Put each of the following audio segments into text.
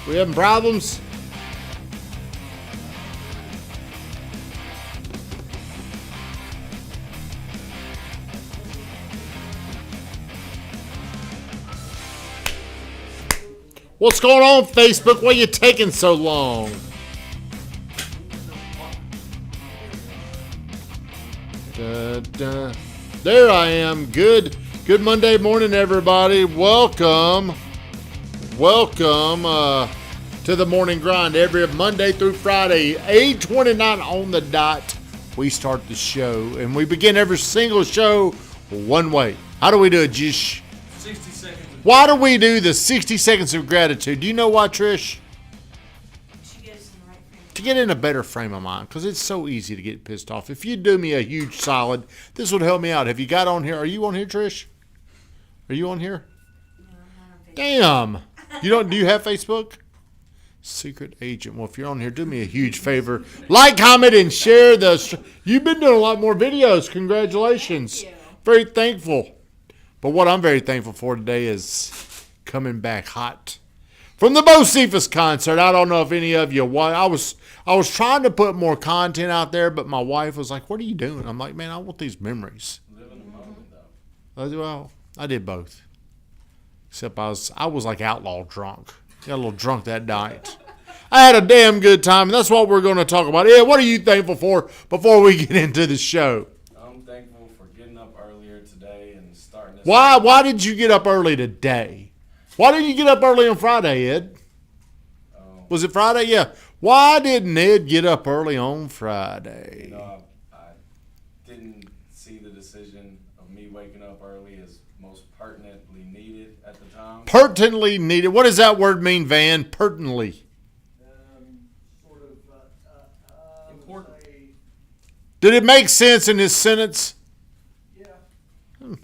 We having problems? What's going on, Facebook? Why are you taking so long? There I am. Good Monday morning, everybody. Welcome to the morning grind. Every Monday through Friday, 8:29 on the dot, we start the show, and we begin every single show one way. How do we do it, Jish? 60 seconds. Why do we do the 60 seconds of gratitude? Do you know why, Trish? To get in a better frame of mind, because it's so easy to get pissed off. If you do me a huge solid, this would help me out. Have you got on here? Are you on here, Trish? Are you on here? No, I'm not on Damn. Do you have Facebook? Secret agent. Well, if you're on here, do me a huge favor. Like, comment, and share the... You've been doing a lot more videos. Congratulations. Thank you. Very thankful. But what I'm very thankful for today is coming back hot from the Bo Cephas concert. I don't know if any of you... I was trying to put more content out there, but my wife was like, what are you doing? I'm like, man, I want these memories. Live in the moment, though. Well, I did both. Except I was like outlaw drunk. Got a little drunk that night. I had a damn good time, and that's what we're going to talk about. Yeah, what are you thankful for before we get into the show? I'm thankful for getting up earlier today and starting this. Why did you get up early today? Why didn't you get up early on Friday, Ed? Was it Friday? Yeah. Why didn't Ed get up early on Friday? I didn't see the decision of me waking up early as most pertinently needed at the time. Pertinently needed. What does that word mean, Van? Pertinently. Important. Did it make sense in this sentence? Yeah. You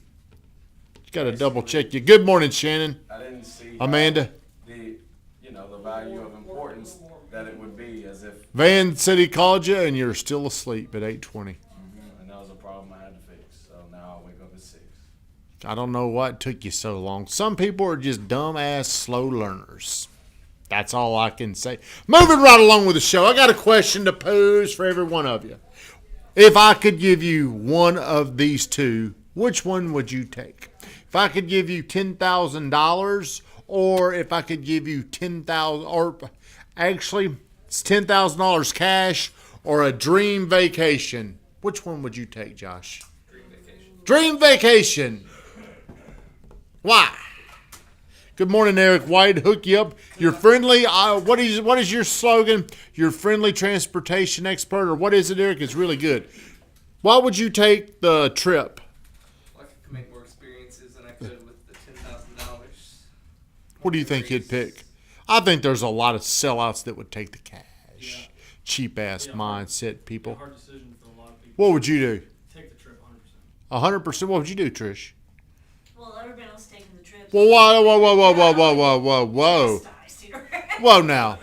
got to double check you. Good morning, Shannon. I didn't see Amanda. the value of importance that it would be, as if Van said he called you and you're still asleep at 8:20. and that was a problem I had to fix. So now I wake up at 6. I don't know what took you so long. Some people are just dumb-ass slow learners. That's all I can say. Moving right along with the show, I got a question to pose for every one of you. If I could give you one of these two, which one would you take? If I could give you $10,000, or if I could give you $10,000, or actually it's $10,000 cash, or a dream vacation, which one would you take, Josh? Dream vacation. Dream vacation. Why? Good morning, Eric White. Hook you up. You're friendly. What is your slogan? You're friendly transportation expert, or what is it, Eric? It's really good. Why would you take the trip? Well, I could make more experiences than I could with the $10,000. What do you think he'd pick? I think there's a lot of sellouts that would take the cash. Yeah. Cheap-ass mindset people. Hard decision for a lot of people. What would you do? Take the trip 100%. What would you do, Trish? Well, everybody else taking the trip. Well, whoa. Whoa now.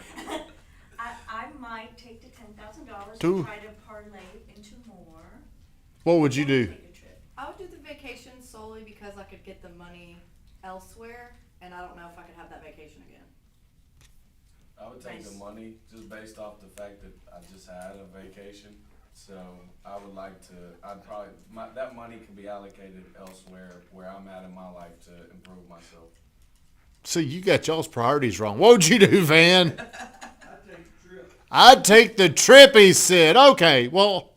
I might take the $10,000 Two. and try to parlay it into more. What would you do? Take a trip. I would do the vacation solely because I could get the money elsewhere, and I don't know if I could have that vacation again. I would take the money just based off the fact that I just had a vacation. So I would like to. That money could be allocated elsewhere where I'm at in my life to improve myself. See, you got y'all's priorities wrong. What would you do, Van? I'd take the trip. I'd take the trip, he said. Okay, well,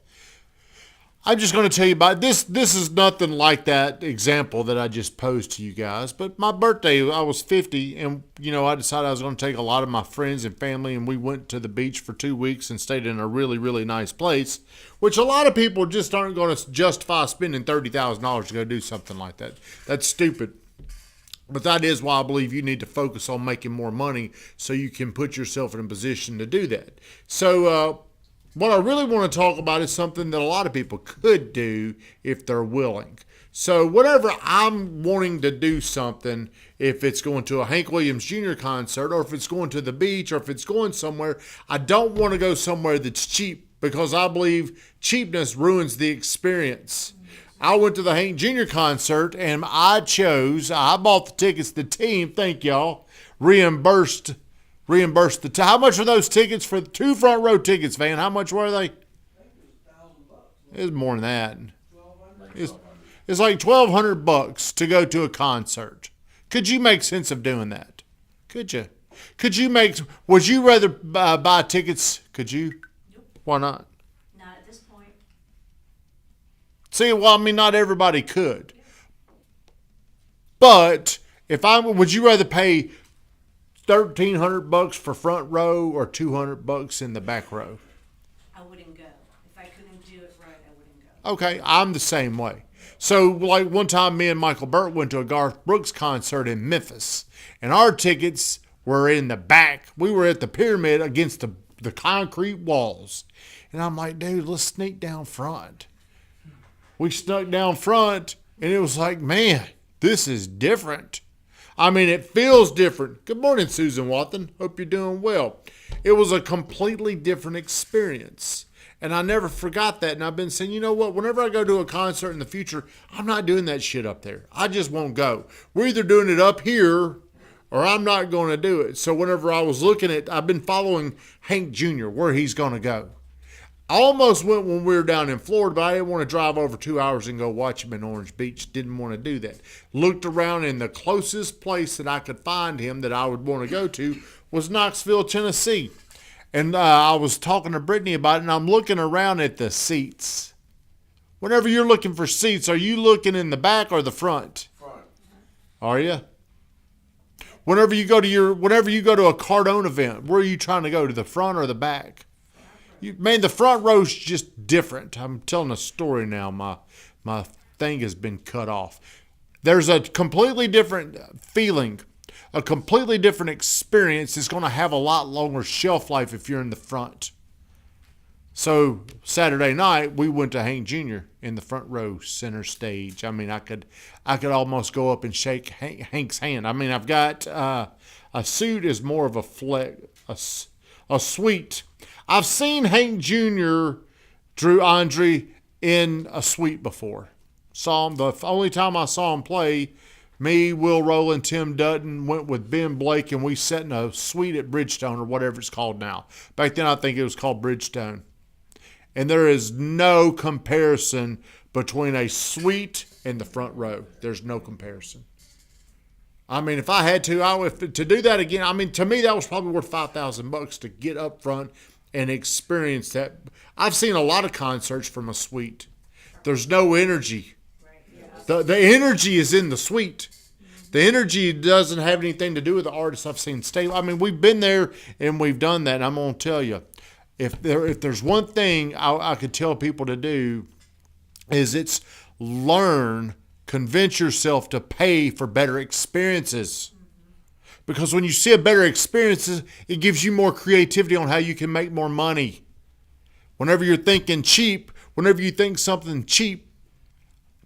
I'm just going to tell you about this. This is nothing like that example that I just posed to you guys. But my birthday, I was 50, and, I decided I was going to take a lot of my friends and family, and we went to the beach for 2 weeks and stayed in a really, really nice place, which a lot of people just aren't going to justify spending $30,000 to go do something like that. That's stupid. But that is why I believe you need to focus on making more money so you can put yourself in a position to do that. So what I really want to talk about is something that a lot of people could do if they're willing. So whenever I'm wanting to do something, if it's going to a Hank Williams Jr. concert, or if it's going to the beach, or if it's going somewhere, I don't want to go somewhere that's cheap, because I believe cheapness ruins the experience. I went to the Hank Jr. concert, and I bought the tickets. The team, thank y'all, reimbursed reimburse how much are those tickets for the 2 front row tickets, Van? How much were they? It was more than that. It's like $1,200 to go to a concert. Could you make sense of doing that? Could you? Would you rather buy tickets? Could you? Nope. Why not? Not at this point. See, well, I mean, not everybody could. But would you rather pay $1,300 for front row or $200 in the back row? I wouldn't go. If I couldn't do it right, I wouldn't go. Okay, I'm the same way. So, like one time, me and Michael Burt went to a Garth Brooks concert in Memphis, and our tickets were in the back. We were at the pyramid against the concrete walls. And I'm like, dude, let's sneak down front. We snuck down front, and it was like, man, this is different. I mean, it feels different. Good morning, Susan Watson. Hope you're doing well. It was a completely different experience. And I never forgot that. And I've been saying, you know what? Whenever I go to a concert in the future, I'm not doing that shit up there. I just won't go. We're either doing it up here or I'm not going to do it. So whenever I was looking at, I've been following Hank Jr., where he's going to go. I almost went when we were down in Florida, but I didn't want to drive over 2 hours and go watch him in Orange Beach. Didn't want to do that. Looked around, and the closest place that I could find him that I would want to go to was Knoxville, Tennessee. And I was talking to Brittany about it, and I'm looking around at the seats. Whenever you're looking for seats, are you looking in the back or the front? Front. Are you? Whenever you go to a Cardone event, where are you trying to go? To the front or the back? Man, the front row's just different. I'm telling a story now. My thing has been cut off. There's a completely different feeling, a completely different experience. It's going to have a lot longer shelf life if you're in the front. So Saturday night, we went to Hank Jr. in the front row, center stage. I mean, I could almost go up and shake Hank's hand. I mean, I've got a suit is more of a suite. I've seen Hank Jr., Drew Andre, in a suite before. Saw him, the only time I saw him play, me, Will Rowland, Tim Dutton went with Ben Blake, and we sat in a suite at Bridgestone, or whatever it's called now. Back then, I think it was called Bridgestone. And there is no comparison between a suite and the front row. There's no comparison. I mean, if I had to do that again, I mean, to me, that was probably worth $5,000 to get up front and experience that. I've seen a lot of concerts from a suite. There's no energy. The energy is in the suite. The energy doesn't have anything to do with the artists I've seen stay. I mean, we've been there and we've done that. And I'm going to tell you, if there's one thing I could tell people to do, is it's convince yourself to pay for better experiences. Because when you see a better experiences, it gives you more creativity on how you can make more money. Whenever you're thinking cheap, whenever you think something cheap,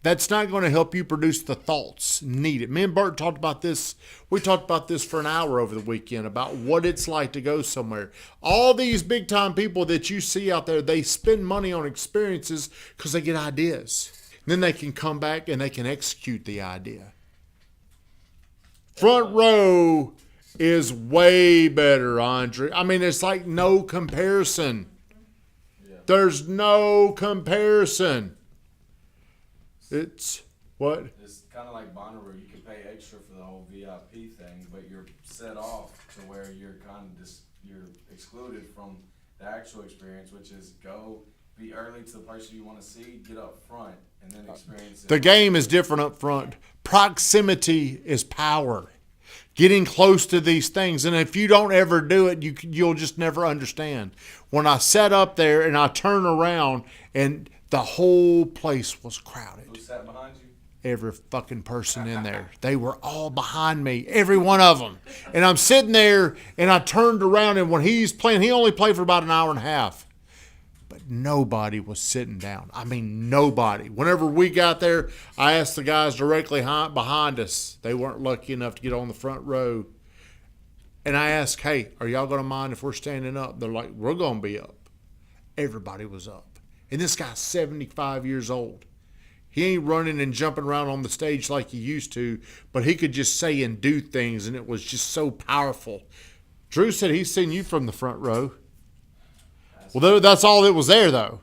that's not going to help you produce the thoughts needed. Me and Bert talked about this. We talked about this for an hour over the weekend about what it's like to go somewhere. All these big time people that you see out there, they spend money on experiences because they get ideas. And then they can come back and they can execute the idea. Front row is way better, Andre. I mean, it's like no comparison. Yeah. There's no comparison. It's what? It's kind of like Bonnaroo. You can pay extra for the whole VIP thing, but you're set off to where you're kind of you're excluded from the actual experience, which is go be early to the person you want to see, get up front, and then experience it. The game is different up front. Proximity is power. Getting close to these things. And if you don't ever do it, you'll just never understand. When I sat up there and I turned around and the whole place was crowded. Who sat behind you? Every fucking person in there. They were all behind me. Every one of them. And I'm sitting there and I turned around, and when he's playing, he only played for about an hour and a half. But nobody was sitting down. I mean, nobody. Whenever we got there, I asked the guys directly behind us. They weren't lucky enough to get on the front row. And I asked, hey, are y'all going to mind if we're standing up? They're like, we're going to be up. Everybody was up. And this guy's 75 years old. He ain't running and jumping around on the stage like he used to, but he could just say and do things, and it was just so powerful. Drew said he's seen you from the front row. Well, that's all that was there, though.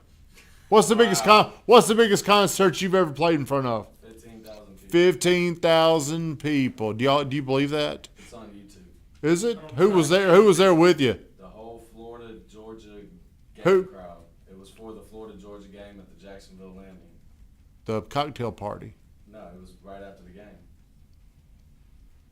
What's the biggest concert you've ever played in front of? 15,000 people. 15,000 people. Do you believe that? It's on YouTube. Is it? Who was there? Who was there with you? The whole Florida Georgia game Who? crowd. It was for the Florida Georgia game at the Jacksonville Landing. The cocktail party. No, it was right after the game.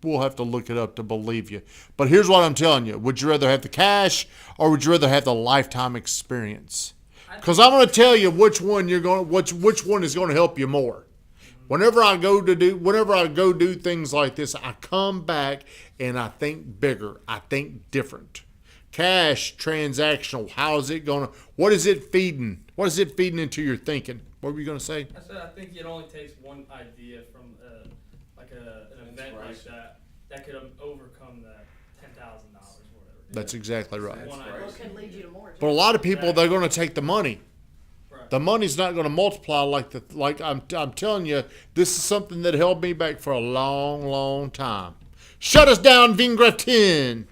We'll have to look it up to believe you. But here's what I'm telling you. Would you rather have the cash or would you rather have the lifetime experience? Because I'm going to tell you which one which one is going to help you more. Whenever I go do things like this, I come back and I think bigger. I think different. Cash, transactional. What is it feeding? What is it feeding into your thinking? What were you going to say? I said I think it only takes one idea from an event like that could overcome the $10,000 or whatever. That's exactly right. That's One right. idea. Well, it could lead you to more. But a lot of people, they're going to take the money. Right. The money's not going to multiply like I'm telling you. This is something that held me back for a long, long time. Shut us down, Vingratin.